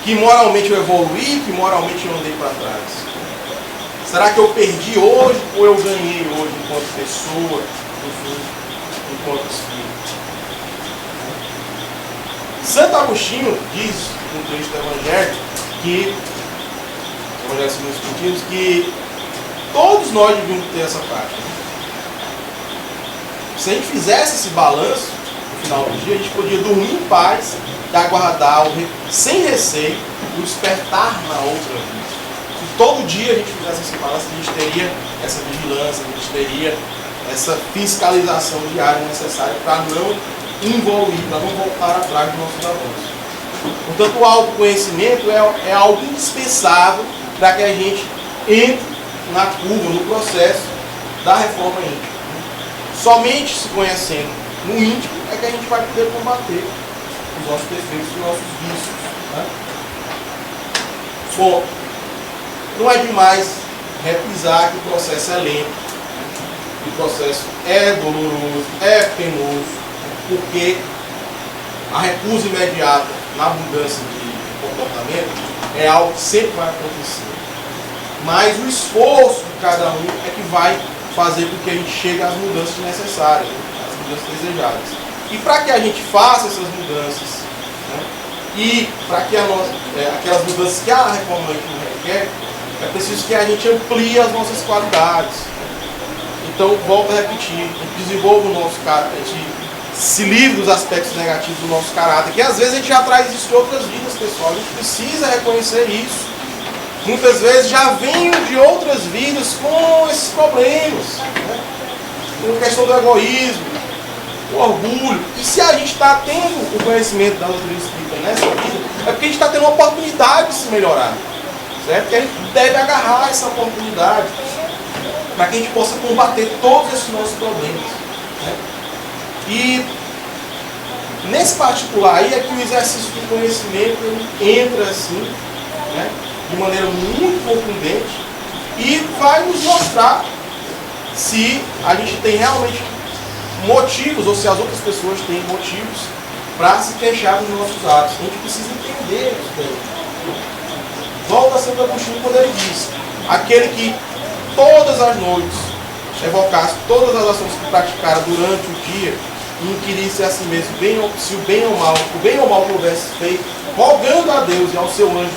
Que moralmente eu evoluí, que moralmente eu andei para trás. Será que eu perdi hoje ou eu ganhei hoje enquanto pessoa, enfim, enquanto espírito? Santo Agostinho diz no texto do Evangelho que, Evangelho segundo os Espiritismos, que todos nós devíamos ter essa prática. Se a gente fizesse esse balanço no final do dia, a gente podia dormir em paz e aguardar sem receio o despertar na outra vida. Se todo dia a gente fizesse esse balanço, a gente teria essa vigilância, a gente teria essa fiscalização diária necessária para não evoluir, para não voltar atrás dos nossos avanços. Portanto, o autoconhecimento é algo indispensável para que a gente entre na curva, no processo da reforma íntima. Somente se conhecendo no íntimo é que a gente vai poder combater os nossos defeitos e os nossos vícios. Né? Bom, não é demais repisar que o processo é lento, que o processo é doloroso, é penoso, porque a recusa imediata na mudança de comportamento é algo que sempre vai acontecer. Mas o esforço de cada um é que vai fazer com que a gente chegue às mudanças necessárias, às mudanças desejadas. E para que a gente faça essas mudanças, né, e para que aquelas mudanças que a reforma íntima requer, é preciso que a gente amplie as nossas qualidades. Então, volto a repetir, a gente desenvolva o nosso caráter, a gente se livre dos aspectos negativos do nosso caráter, que às vezes a gente já traz isso de outras vidas, pessoal. A gente precisa reconhecer isso. Muitas vezes já venho de outras vidas com esses problemas, né? Com a questão do egoísmo, o orgulho. E se a gente está tendo o conhecimento da doutrina espírita nessa vida, é porque a gente está tendo uma oportunidade de se melhorar, certo? Que a gente deve agarrar essa oportunidade para que a gente possa combater todos esses nossos problemas, né? E nesse particular aí é que o exercício do conhecimento entra assim, né, de maneira muito contundente e vai nos mostrar se a gente tem realmente motivos ou se as outras pessoas têm motivos para se queixar dos nossos atos. A gente precisa entender isso daí. Volta a Santo Agostinho quando ele diz: aquele que todas as noites evocasse todas as ações que praticara durante o dia e inquirisse a si mesmo se o bem ou mal que houvesse feito, rogando a Deus e ao seu anjo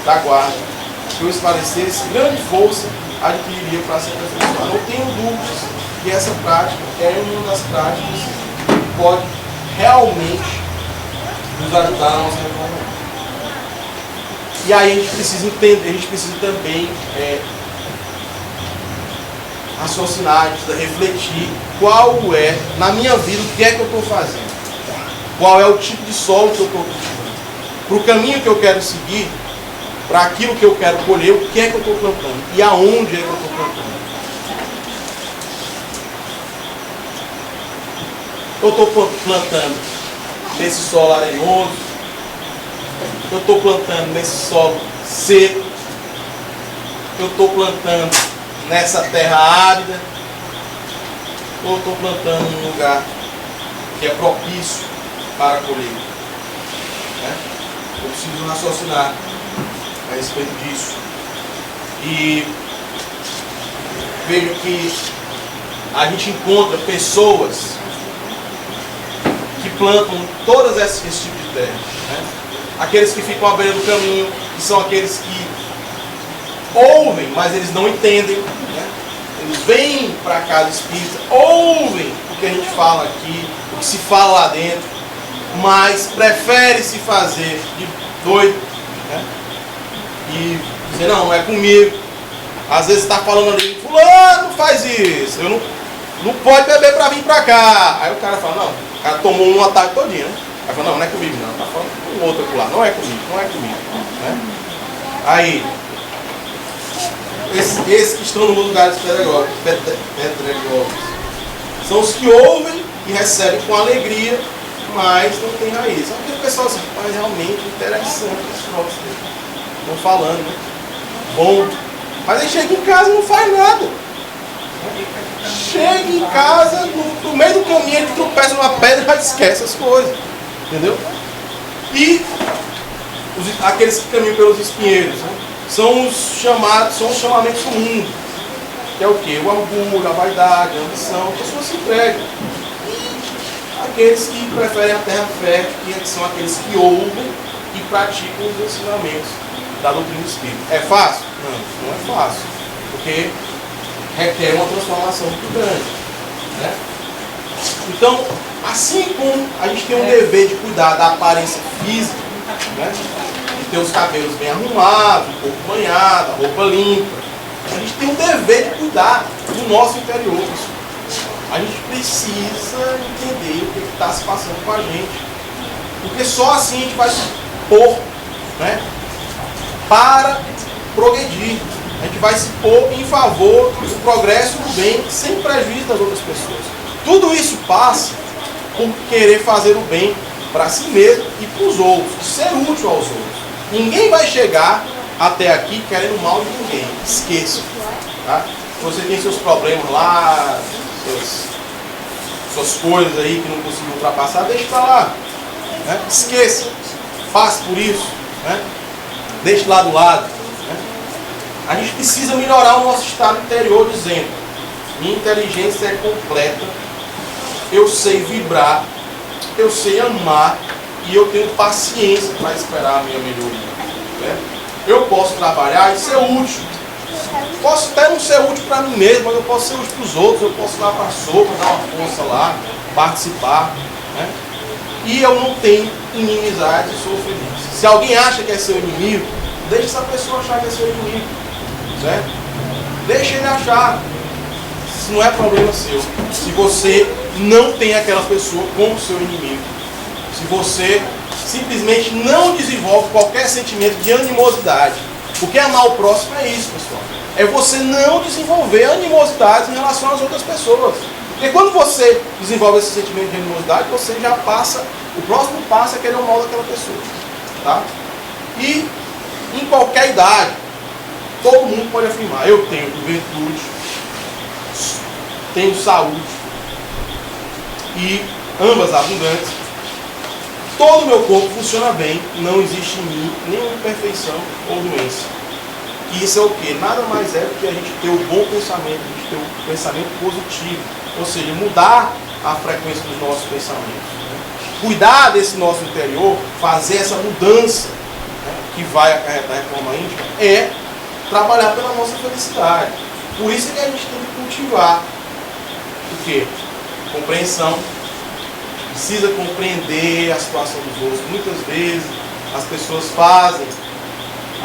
da guarda que o esclarecesse, grande força adquiriria para se aperfeiçoar. Não tenho dúvidas que essa prática é uma das práticas que pode realmente nos ajudar na nossa reforma. E aí a gente precisa entender, a gente precisa também raciocinar, a gente precisa refletir qual é, na minha vida, o que é que eu estou fazendo. Qual é o tipo de solo que eu estou cultivando. Para o caminho que eu quero seguir, para aquilo que eu quero colher, o que é que eu estou plantando e aonde é que eu estou plantando. Eu estou plantando nesse solo arenoso, eu estou plantando nesse solo seco, eu estou plantando nessa terra árida, ou eu estou plantando num lugar que é propício para a colheita. Né? Eu preciso raciocinar a respeito disso. E vejo que a gente encontra pessoas que plantam todas esse tipo de terra. Né? Aqueles que ficam à beira do caminho, que são aqueles que ouvem, mas eles não entendem. Né? Eles vêm para a casa espírita, ouvem o que a gente fala aqui, o que se fala lá dentro, mas prefere se fazer de doido, né? E dizer, não é comigo, Às vezes está falando ali, fulano, faz isso, eu não pode beber para vir para cá. Aí o cara fala, não, o cara tomou uma tarde todinha, né? Aí fala, não é comigo não, tá falando com outro lá, não é comigo, né? Aí, esses que estão nos lugares pedagógicos são os que ouvem e recebem com alegria, mas não tem raiz. Só que o pessoal assim, mas realmente interessante esse negócio estão falando, né? Bom, mas aí chega em casa e não faz nada. Chega em casa, no meio do caminho ele tropeça numa pedra e já esquece as coisas. Entendeu? E aqueles que caminham pelos espinheiros, né? São os chamamentos do mundo. Que é o quê? O orgulho, a vaidade, a ambição, a pessoa se entrega. Aqueles que preferem a terra fértil, que são aqueles que ouvem e praticam os ensinamentos da doutrina do Espírito. É fácil? Não é fácil. Porque requer uma transformação muito grande. Né? Então, assim como a gente tem um dever de cuidar da aparência física, né? De ter os cabelos bem arrumados, o corpo banhado, a roupa limpa, a gente tem um dever de cuidar do nosso interior. A gente precisa entender o que está se passando com a gente. Porque só assim a gente vai se pôr, né, para progredir. A gente vai se pôr em favor do progresso do bem, sem prejuízo das outras pessoas. Tudo isso passa por querer fazer o bem para si mesmo e para os outros, ser útil aos outros. Ninguém vai chegar até aqui querendo mal de ninguém. Esqueça. Tá? Se você tem seus problemas lá, suas coisas aí que não conseguiu ultrapassar, deixe para lá. Né? Esqueça. Passe por isso. Né? Deixe lá do lado. Né? A gente precisa melhorar o nosso estado interior dizendo: minha inteligência é completa, eu sei vibrar, eu sei amar e eu tenho paciência para esperar a minha melhoria. Né? Eu posso trabalhar e ser útil. Posso até não ser útil para mim mesmo, mas eu posso ser útil para os outros. Eu posso ir lá para a sopa, dar uma força lá, participar. Né? E eu não tenho inimizade e sou feliz. Se alguém acha que é seu inimigo, deixe essa pessoa achar que é seu inimigo. Certo? Deixe ele achar. Isso não é problema seu. Se você não tem aquela pessoa como seu inimigo. Se você simplesmente não desenvolve qualquer sentimento de animosidade. Porque amar o próximo é isso, pessoal. É você não desenvolver animosidade em relação às outras pessoas. Porque quando você desenvolve esse sentimento de animosidade, você já passa, o próximo passo é querer o mal daquela pessoa. Tá? E em qualquer idade, todo mundo pode afirmar: eu tenho juventude, tenho saúde, e ambas abundantes, todo o meu corpo funciona bem, não existe em mim nenhuma imperfeição ou doença. E isso é o que? Nada mais é do que a gente ter o bom pensamento, a gente ter o pensamento positivo, ou seja, mudar a frequência dos nossos pensamentos. Né? Cuidar desse nosso interior, fazer essa mudança, né, que vai acarretar a reforma íntima, é trabalhar pela nossa felicidade. Por isso é que a gente tem que cultivar o quê? Compreensão. Precisa compreender a situação dos outros. Muitas vezes as pessoas fazem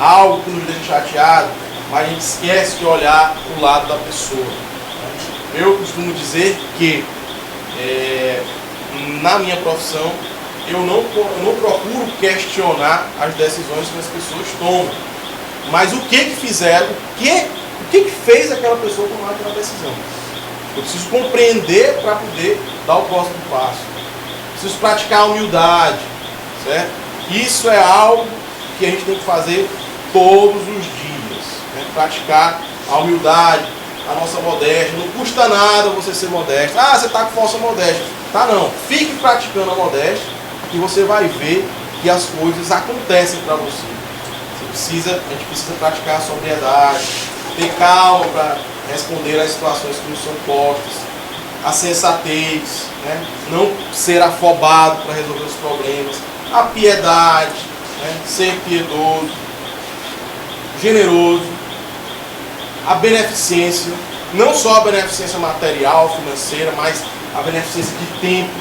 algo que nos deixa chateado, mas a gente esquece de olhar para o lado da pessoa. Eu costumo dizer que na minha profissão eu não procuro questionar as decisões que as pessoas tomam, mas o que fizeram, o que fez aquela pessoa tomar aquela decisão. Eu preciso compreender para poder dar o próximo passo. Preciso praticar a humildade, certo? Isso é algo que a gente tem que fazer todos os dias, né? Praticar a humildade, a nossa modéstia. Não custa nada você ser modesto. Ah, você está com falsa modéstia. Tá não. Fique praticando a modéstia e você vai ver que as coisas acontecem para você. A gente precisa praticar a sobriedade, ter calma para responder às situações que nos são postas. A sensatez, né? Não ser afobado para resolver os problemas, a piedade, né? Ser piedoso, generoso, a beneficência, não só a beneficência material, financeira, mas a beneficência de tempo,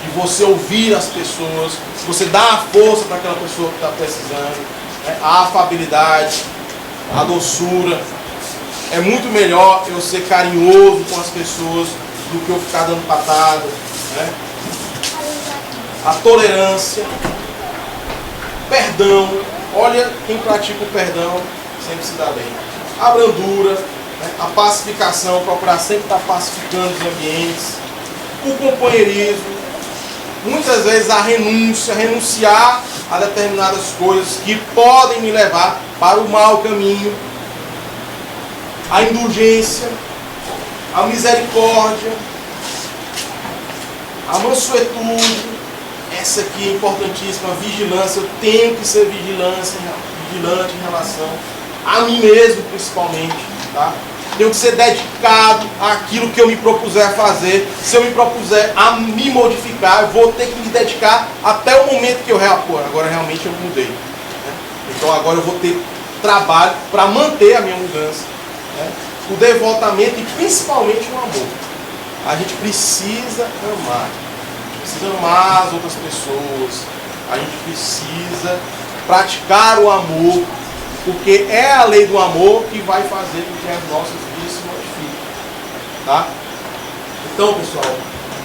de você ouvir as pessoas, você dar a força para aquela pessoa que está precisando, né? A afabilidade, a doçura, É muito melhor eu ser carinhoso com as pessoas do que eu ficar dando patada, né? A tolerância, perdão. Olha, quem pratica o perdão sempre se dá bem. A brandura, né? A pacificação, procurar sempre estar pacificando os ambientes. O companheirismo. Muitas vezes a renúncia, renunciar a determinadas coisas que podem me levar para o mau caminho. A indulgência, a misericórdia, a mansuetude, essa aqui é importantíssima, a vigilância. Eu tenho que ser vigilante em relação a mim mesmo, principalmente, tá? Tenho que ser dedicado àquilo que eu me propuser a fazer. Se eu me propuser a me modificar, eu vou ter que me dedicar até o momento que eu agora realmente eu mudei, né? Então agora eu vou ter trabalho para manter a minha mudança, né? O devotamento e principalmente o amor. A gente precisa amar. Precisa amar as outras pessoas. A gente precisa praticar o amor, porque é a lei do amor que vai fazer com que as nossas vidas se modifiquem, tá? Então, pessoal,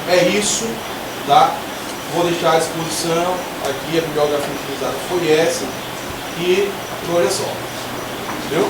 é isso, tá? Vou deixar à disposição aqui, a bibliografia utilizada foi essa, e olha só, entendeu?